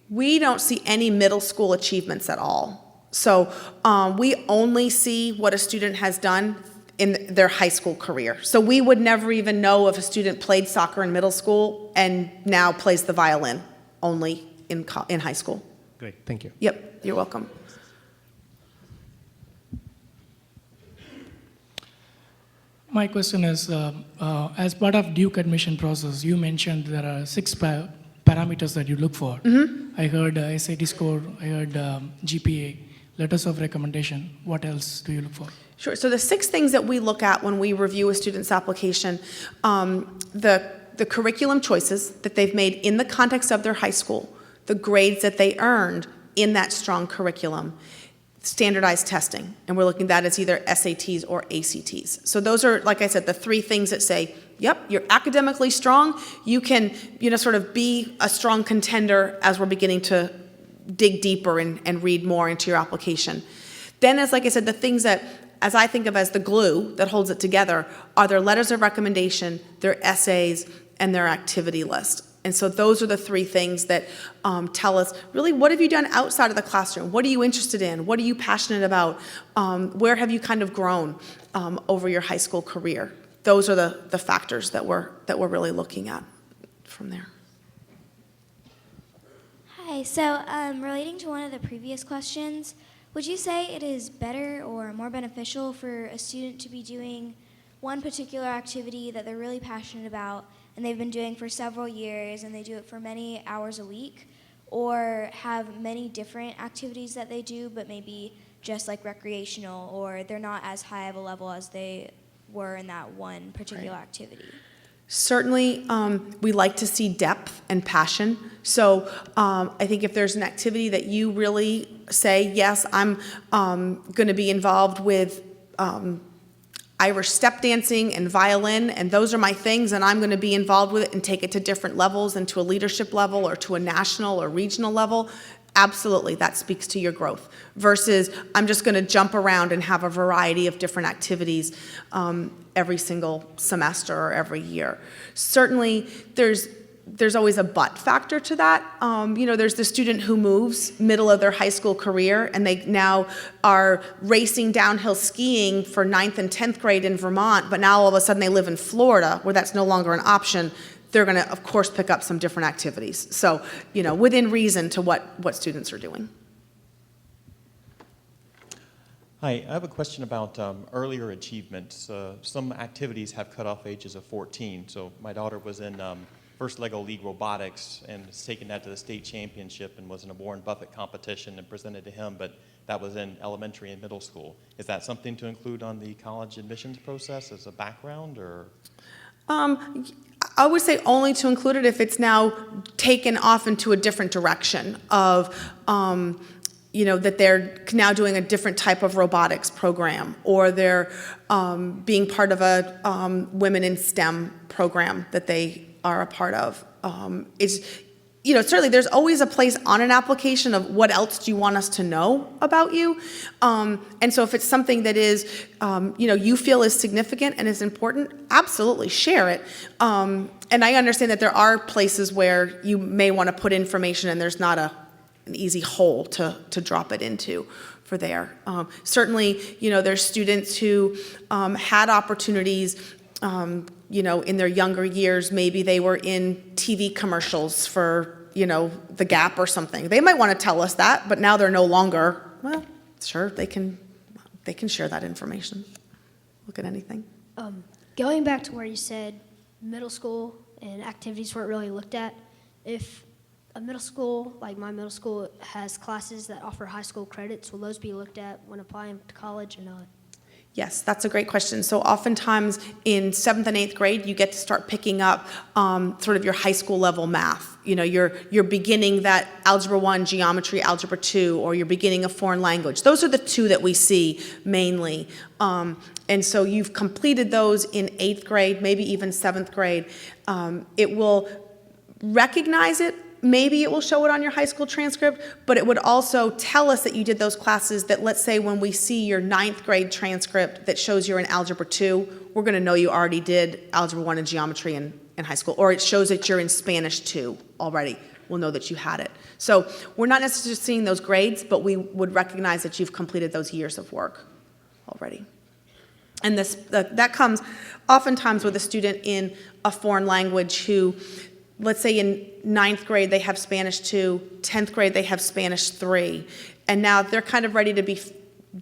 We don't see any middle school achievements at all. So we only see what a student has done in their high school career. So we would never even know if a student played soccer in middle school and now plays the violin only in high school. Great, thank you. Yep, you're welcome. My question is, as part of Duke admission process, you mentioned there are 6 parameters that you look for. Mm-hmm. I heard SAT score, I heard GPA, letters of recommendation. What else do you look for? Sure. So the 6 things that we look at when we review a student's application, the curriculum choices that they've made in the context of their high school, the grades that they earned in that strong curriculum, standardized testing, and we're looking at that as either SATs or ACTs. So those are, like I said, the 3 things that say, yep, you're academically strong, you can, sort of be a strong contender as we're beginning to dig deeper and read more into your application. Then, like I said, the things that, as I think of as the glue that holds it together, are their letters of recommendation, their essays, and their activity list. And so those are the 3 things that tell us, really, what have you done outside of the classroom? What are you interested in? What are you passionate about? Where have you kind of grown over your high school career? Those are the factors that we're really looking at from there. Hi, so relating to one of the previous questions, would you say it is better or more beneficial for a student to be doing one particular activity that they're really passionate about and they've been doing for several years and they do it for many hours a week, or have many different activities that they do but maybe just like recreational, or they're not as high of a level as they were in that one particular activity? Certainly, we like to see depth and passion. So I think if there's an activity that you really say, yes, I'm going to be involved with Irish step dancing and violin, and those are my things, and I'm going to be involved with it and take it to different levels and to a leadership level or to a national or regional level, absolutely, that speaks to your growth. Versus, I'm just going to jump around and have a variety of different activities every single semester or every year. Certainly, there's always a but factor to that. There's the student who moves middle of their high school career and they now are racing downhill skiing for 9th and 10th grade in Vermont, but now all of a sudden they live in Florida where that's no longer an option. They're going to, of course, pick up some different activities. So, within reason to what students are doing. Hi, I have a question about earlier achievements. Some activities have cutoff ages of 14. So my daughter was in First Lego League Robotics and has taken that to the state championship and was in a Warren Buffett competition and presented to him, but that was in elementary and middle school. Is that something to include on the college admissions process as a background, or? I would say only to include it if it's now taken off into a different direction of, that they're now doing a different type of robotics program, or they're being part of a women in STEM program that they are a part of. Certainly there's always a place on an application of what else do you want us to know about you. And so if it's something that is, you feel is significant and is important, absolutely share it. And I understand that there are places where you may want to put information and there's not an easy hole to drop it into for there. Certainly, there's students who had opportunities in their younger years. Maybe they were in TV commercials for, the Gap or something. They might want to tell us that, but now they're no longer. Well, sure, they can share that information. Look at anything. Going back to where you said middle school and activities weren't really looked at, if a middle school, like my middle school, has classes that offer high school credits, will those be looked at when applying to college or not? Yes, that's a great question. So oftentimes in 7th and 8th grade, you get to start picking up sort of your high school level math. You're beginning that Algebra 1, Geometry, Algebra 2, or you're beginning a foreign language. Those are the two that we see mainly. And so you've completed those in 8th grade, maybe even 7th grade. It will recognize it. Maybe it will show it on your high school transcript, but it would also tell us that you did those classes that, let's say, when we see your 9th grade transcript that shows you're in Algebra 2, we're going to know you already did Algebra 1 and Geometry in high school. Or it shows that you're in Spanish 2 already. We'll know that you had it. So we're not necessarily seeing those grades, but we would recognize that you've completed those years of work already. And that comes oftentimes with a student in a foreign language who, let's say in 9th grade they have Spanish 2, 10th grade they have Spanish 3, and now they're kind of ready to be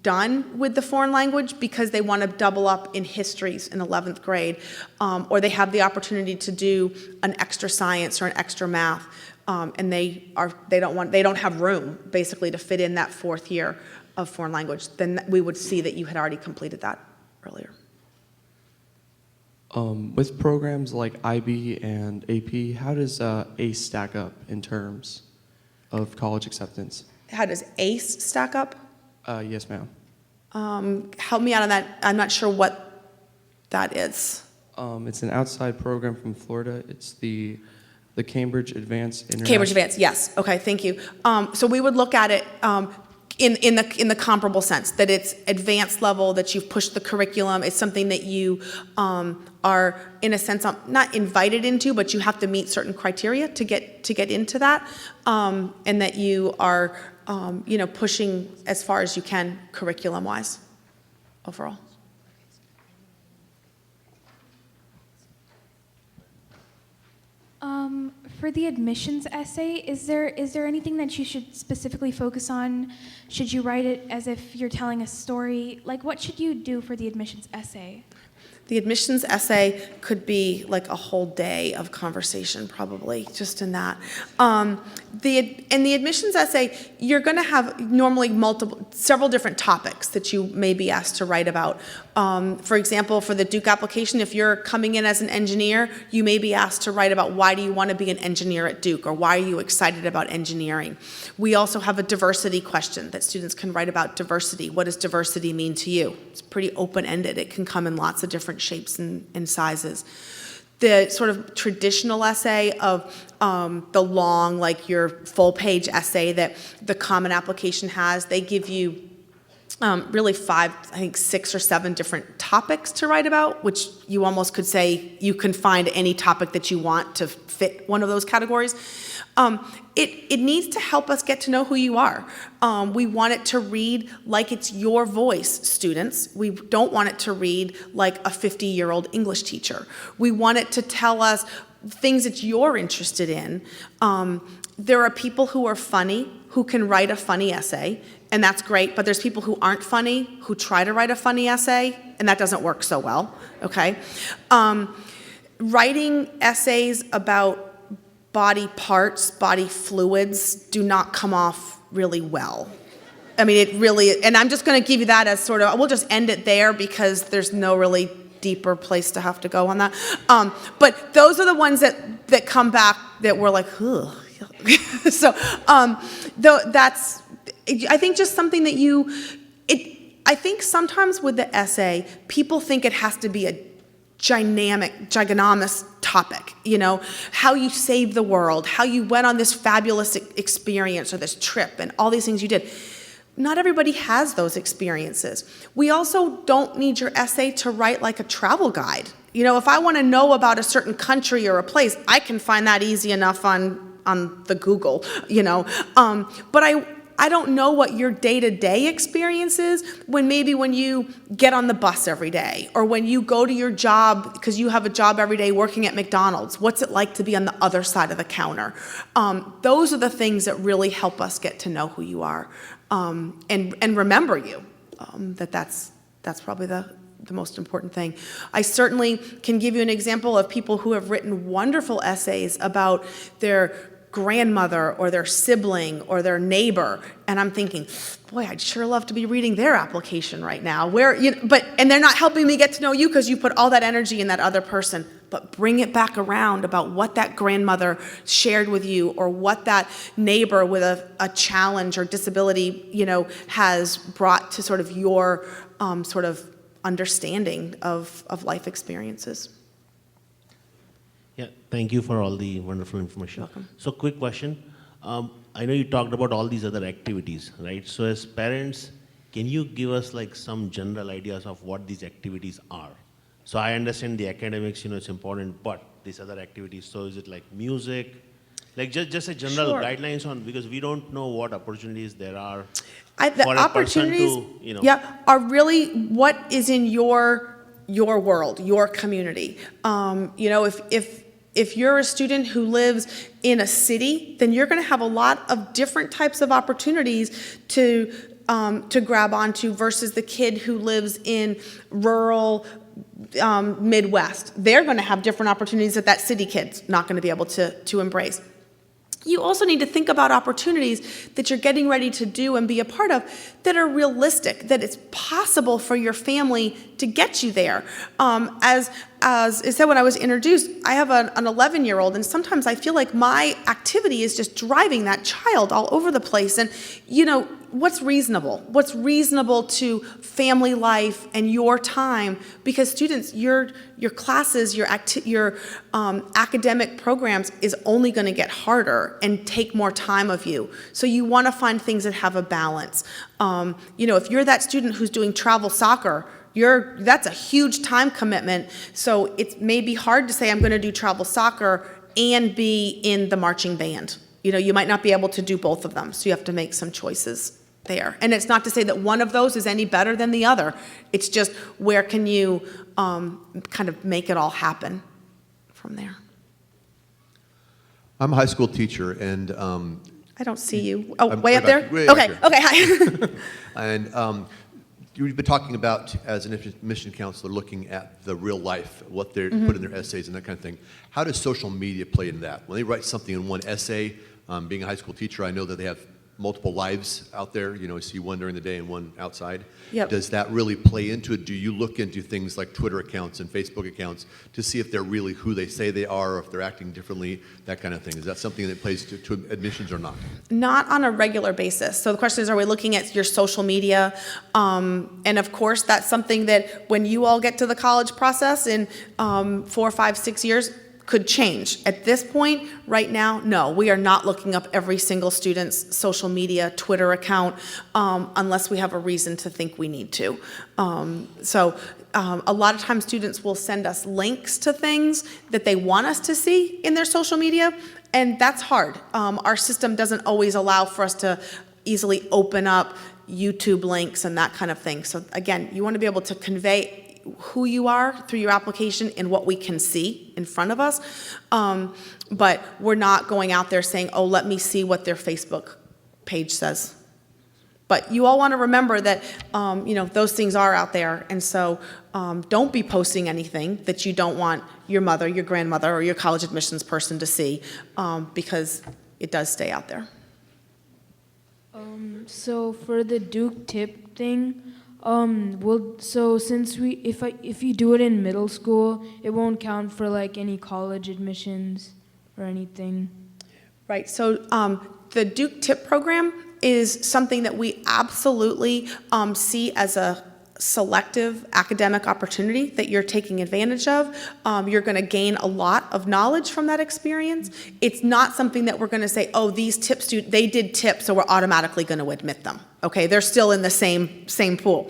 done with the foreign language because they want to double up in histories in 11th grade, or they have the opportunity to do an extra science or an extra math, and they don't have room basically to fit in that 4th year of foreign language. Then we would see that you had already completed that earlier. With programs like IB and AP, how does ACE stack up in terms of college acceptance? How does ACE stack up? Yes, ma'am. Help me out on that. I'm not sure what that is. It's an outside program from Florida. It's the Cambridge Advanced International. Cambridge Advanced, yes. Okay, thank you. So we would look at it in the comparable sense, that it's advanced level, that you've pushed the curriculum. It's something that you are, in a sense, not invited into, but you have to meet certain criteria to get into that, and that you are, pushing as far as you can curriculum-wise overall. For the admissions essay, is there anything that you should specifically focus on? Should you write it as if you're telling a story? Like, what should you do for the admissions essay? The admissions essay could be like a whole day of conversation, probably, just in that. In the admissions essay, you're going to have normally several different topics that you may be asked to write about. For example, for the Duke application, if you're coming in as an engineer, you may be asked to write about why do you want to be an engineer at Duke, or why are you excited about engineering. We also have a diversity question that students can write about diversity. What does diversity mean to you? It's pretty open-ended. It can come in lots of different shapes and sizes. The sort of traditional essay of the long, like your full-page essay that the Common Application has, they give you really 6 or 7 different topics to write about, which you almost could say you can find any topic that you want to fit one of those categories. It needs to help us get to know who you are. We want it to read like it's your voice, students. We don't want it to read like a 50-year-old English teacher. We want it to tell us things that you're interested in. There are people who are funny who can write a funny essay, and that's great, but there's people who aren't funny who try to write a funny essay, and that doesn't work so well, okay? Writing essays about body parts, body fluids do not come off really well. I mean, it really, and I'm just going to give you that as sort of, we'll just end it there because there's no really deeper place to have to go on that. But those are the ones that come back that we're like, ugh. So that's, I think just something that I think sometimes with the essay, people think it has to be a gigantomous topic, how you saved the world, how you went on this fabulous experience or this trip and all these things you did. Not everybody has those experiences. We also don't need your essay to write like a travel guide. If I want to know about a certain country or a place, I can find that easy enough on the Google, but I don't know what your day-to-day experience is when you get on the bus every day, or when you go to your job because you have a job every day working at McDonald's. What's it like to be on the other side of the counter? Those are the things that really help us get to know who you are and remember you. That's probably the most important thing. I certainly can give you an example of people who have written wonderful essays about their grandmother or their sibling or their neighbor, and I'm thinking, boy, I'd sure love to be reading their application right now. And they're not helping me get to know you because you put all that energy in that other person. But bring it back around about what that grandmother shared with you, or what that neighbor with a challenge or disability, has brought to sort of your sort of understanding of life experiences. Yeah, thank you for all the wonderful information. Welcome. So quick question. I know you talked about all these other activities, right? So as parents, can you give us like some general ideas of what these activities are? So I understand the academics, it's important, but these other activities, so is it like music? Like just a general guidelines on, because we don't know what opportunities there are for a person to, are really what is in your world, your community. If you're a student who lives in a city, then you're going to have a lot of different types of opportunities to grab onto versus the kid who lives in rural Midwest. They're going to have different opportunities that city kid's not going to be able to embrace. You also need to think about opportunities that you're getting ready to do and be a part of that are realistic, that it's possible for your family to get you there. As I said when I was introduced, I have an 11-year-old, and sometimes I feel like my activity is just driving that child all over the place. And, what's reasonable? What's reasonable to family life and your time? Because students, your classes, your academic programs is only going to get harder and take more time of you. So you want to find things that have a balance. If you're that student who's doing travel soccer, that's a huge time commitment. So it may be hard to say I'm going to do travel soccer and be in the marching band. You might not be able to do both of them, so you have to make some choices there. And it's not to say that one of those is any better than the other. It's just where can you kind of make it all happen from there. I'm a high school teacher, and I don't see you. Oh, I'm way up there? way Okay, back okay, hi. And you've been talking about, as an admission counselor, looking at the real life, what they put in their essays and that kind of thing. How does social media play into that? When they write something in one essay, Being a high school teacher, I know that they have multiple lives out there. You know, you see one during the day and one outside. Yep. Does that really play into it? Do you look into things like Twitter accounts and Facebook accounts to see if they're really who they say they are, or if they're acting differently, that kind of thing? Is that something that plays to admissions or not? Not on a regular basis. So the question is, are we looking at your social media? And of course, that's something that when you all get to the college process in 4, 5, 6 years, could change. At this point, right now, no, we are not looking up every single student's social media, Twitter account, unless we have a reason to think we need to. A lot of times students will send us links to things that they want us to see in their social media, and that's hard. Our system doesn't always allow for us to easily open up YouTube links and that kind of thing. So again, you want to be able to convey who you are through your application and what we can see in front of us. But we're not going out there saying, oh, let me see what their Facebook page says. But you all want to remember that, those things are out there. And so don't be posting anything that you don't want your mother, your grandmother, or your college admissions person to see, because it does stay out there. So for the Duke tip thing, since if you do it in middle school, it won't count for like any college admissions or anything. Right. So the Duke tip program is something that we absolutely see as a selective academic opportunity that you're taking advantage of. You're going to gain a lot of knowledge from that experience. It's not something that we're going to say, oh, these tip students, they did tips, so we're automatically going to admit them. Okay, they're still in the same pool.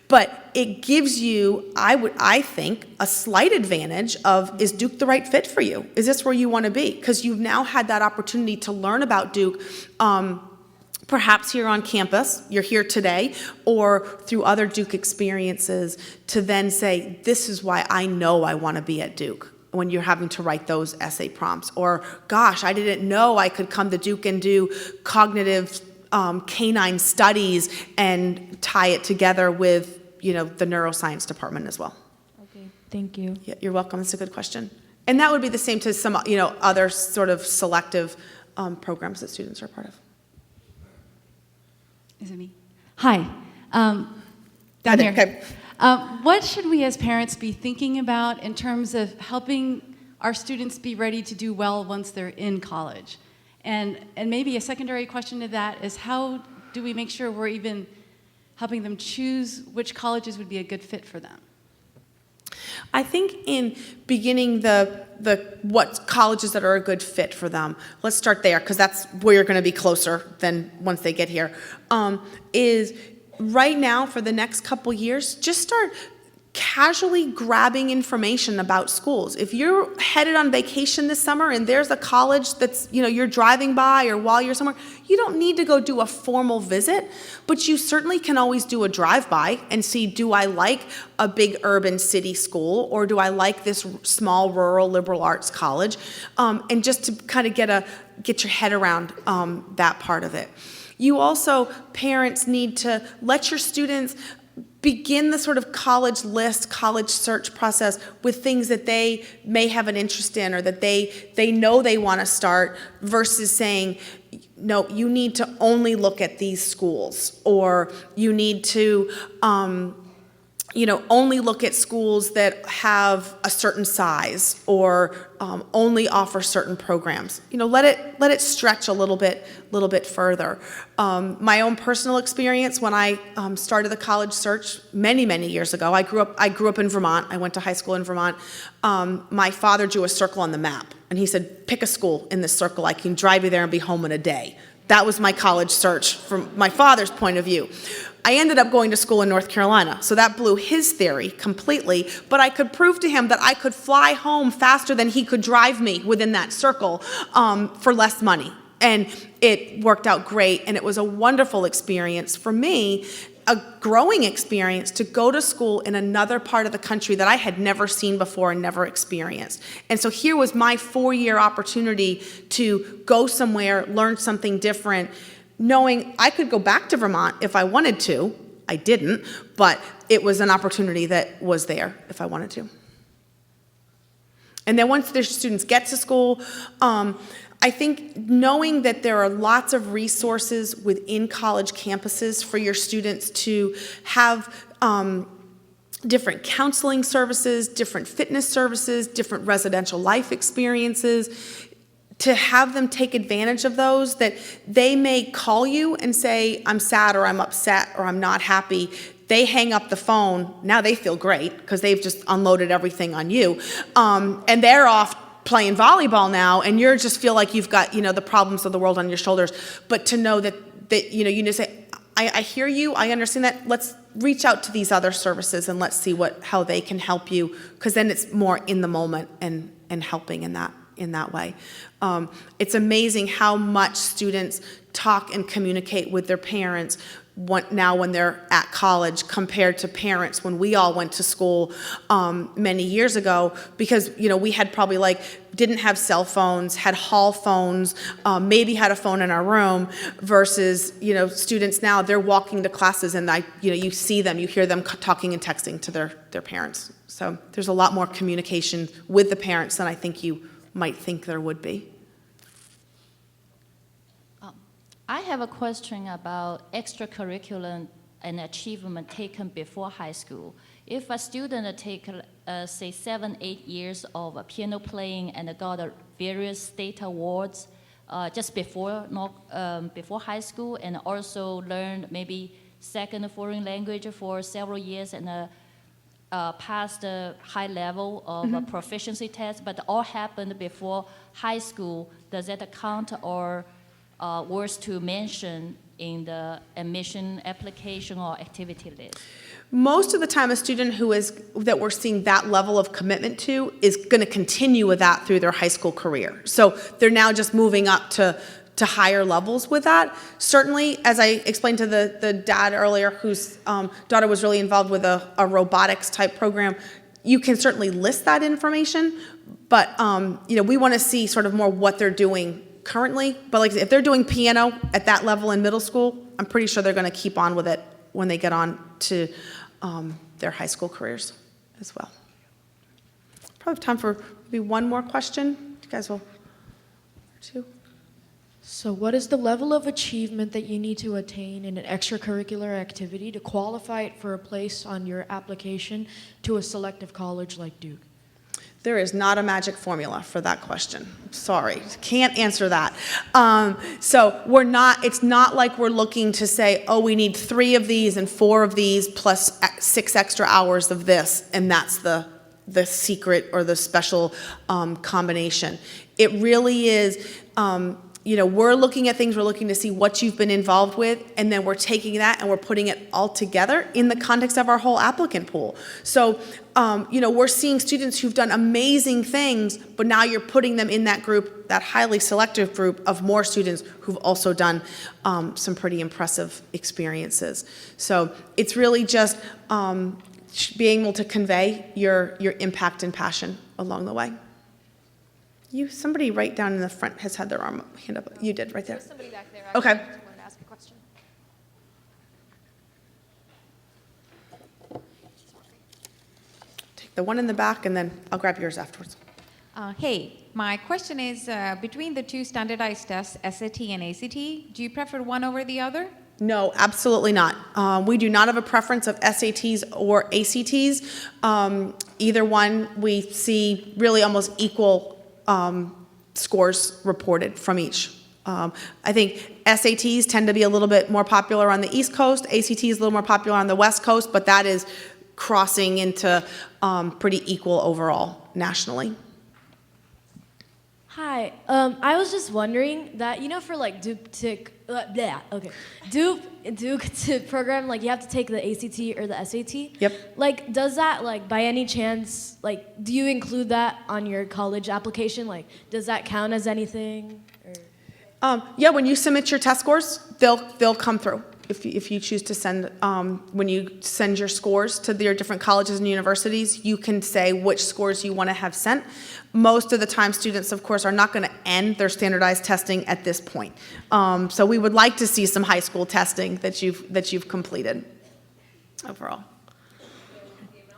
But it gives you, I think, a slight advantage of, is Duke the right fit for you? Is this where you want to be? Because you've now had that opportunity to learn about Duke, perhaps here on campus, you're here today, or through other Duke experiences, to then say, this is why I know I want to be at Duke, when you're having to write those essay prompts. Or, gosh, I didn't know I could come to Duke and do cognitive canine studies and tie it together with, the neuroscience department as well. Okay, thank you. Yeah, you're welcome. That's a good question. And that would be the same to some, other sort of selective programs that students are a part of. Is it me? Hi. Down here. Okay. What should we as parents be thinking about in terms of helping our students be ready to do well once they're in college? And maybe a secondary question to that is, how do we make sure we're even helping them choose which colleges would be a good fit for them? I think in beginning what colleges that are a good fit for them, let's start there, because that's where you're going to be closer than once they get here, is right now for the next couple years, just start casually grabbing information about schools. If you're headed on vacation this summer and there's a college that's, you're driving by, or while you're somewhere, you don't need to go do a formal visit, but you certainly can always do a drive-by and see, do I like a big urban city school, or do I like this small rural liberal arts college? And just to kind of get your head around that part of it. You also, parents, need to let your students begin the sort of college list, college search process with things that they may have an interest in, or that they know they want to start, versus saying, no, you need to only look at these schools, or you need to only look at schools that have a certain size, or only offer certain programs. Let it stretch a little bit further. My own personal experience when I started the college search many years ago. I grew up in Vermont. I went to high school in Vermont. My father drew a circle on the map, and he said, "Pick a school in this circle. I can drive you there and be home in a day." That was my college search from my father's point of view. I ended up going to school in North Carolina, so that blew his theory completely, but I could prove to him that I could fly home faster than he could drive me within that circle for less money. And it worked out great, and it was a wonderful experience for me, a growing experience to go to school in another part of the country that I had never seen before and never experienced. And so here was my 4-year opportunity to go somewhere, learn something different, knowing I could go back to Vermont if I wanted to. I didn't, but it was an opportunity that was there if I wanted to. And then once their students get to school, I think knowing that there are lots of resources within college campuses for your students to have different counseling services, different fitness services, different residential life experiences, to have them take advantage of those, that they may call you and say, I'm sad or I'm upset or I'm not happy. They hang up the phone. Now they feel great because they've just unloaded everything on you. And they're off playing volleyball now, and you just feel like you've got, the problems of the world on your shoulders. But to know that you just say, I hear you, I understand that, let's reach out to these other services and let's see how they can help you, because then it's more in the moment and helping in that way. It's amazing how much students talk and communicate with their parents now when they're at college compared to parents when we all went to school many years ago, because we had probably didn't have cell phones, had hall phones, maybe had a phone in our room, versus students now, they're walking to classes and you see them, you hear them talking and texting to their parents. So there's a lot more communication with the parents than I think you might think there would be. I have a question about extracurricular and achievement taken before high school. If a student take, say, 7-8 years of piano playing and got various state awards just before high school, and also learned maybe second foreign language for several years and passed a high level of a proficiency test, but all happened before high school, does that count or worth to mention in the admission application or activity list? Most of the time, a student that we're seeing that level of commitment to is going to continue with that through their high school career. So they're now just moving up to higher levels with that. Certainly, as I explained to the dad earlier, whose daughter was really involved with a robotics type program, you can certainly list that information, but we want to see sort of more what they're doing currently. But if they're doing piano at that level in middle school, I'm pretty sure they're going to keep on with it when they get on to their high school careers as well. Probably have time for maybe one more question. You guys will, two. So what is the level of achievement that you need to attain in an extracurricular activity to qualify it for a place on your application to a selective college like Duke? There is not a magic formula for that question. Sorry, can't answer that. So it's not like we're looking to say, oh, we need 3 of these and 4 of these plus 6 extra hours of this, and that's the secret or the special combination. It really is, we're looking at things, we're looking to see what you've been involved with, and then we're taking that and we're putting it all together in the context of our whole applicant pool. So, we're seeing students who've done amazing things, but now you're putting them in that group, that highly selective group of more students who've also done some pretty impressive experiences. So it's really just being able to convey your impact and passion along the way. Somebody right down in the front has had their hand up. You did, right there. There's somebody back there. Okay. Wanted to ask a question. Take the one in the back, and then I'll grab yours afterwards. Hey, my question is, between the 2 standardized tests, SAT and ACT, do you prefer one over the other? No, absolutely not. We do not have a preference of SATs or ACTs. Either one, we see really almost equal scores reported from each. I think SATs tend to be a little bit more popular on the East Coast, ACTs a little more popular on the West Coast, but that is crossing into pretty equal overall nationally. Hi, I was just wondering that, for Duke to program, you have to take the ACT or the SAT. Yep. Does that, by any chance, do you include that on your college application? Does that count as anything? Or? Yeah, when you submit your test scores, they'll come through. If you choose to send, when you send your scores to your different colleges and universities, you can say which scores you want to have sent. Most of the time, students, of course, are not going to end their standardized testing at this point. So we would like to see some high school testing that you've completed overall.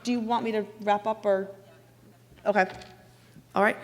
Do you want me to wrap up or? Okay. All right.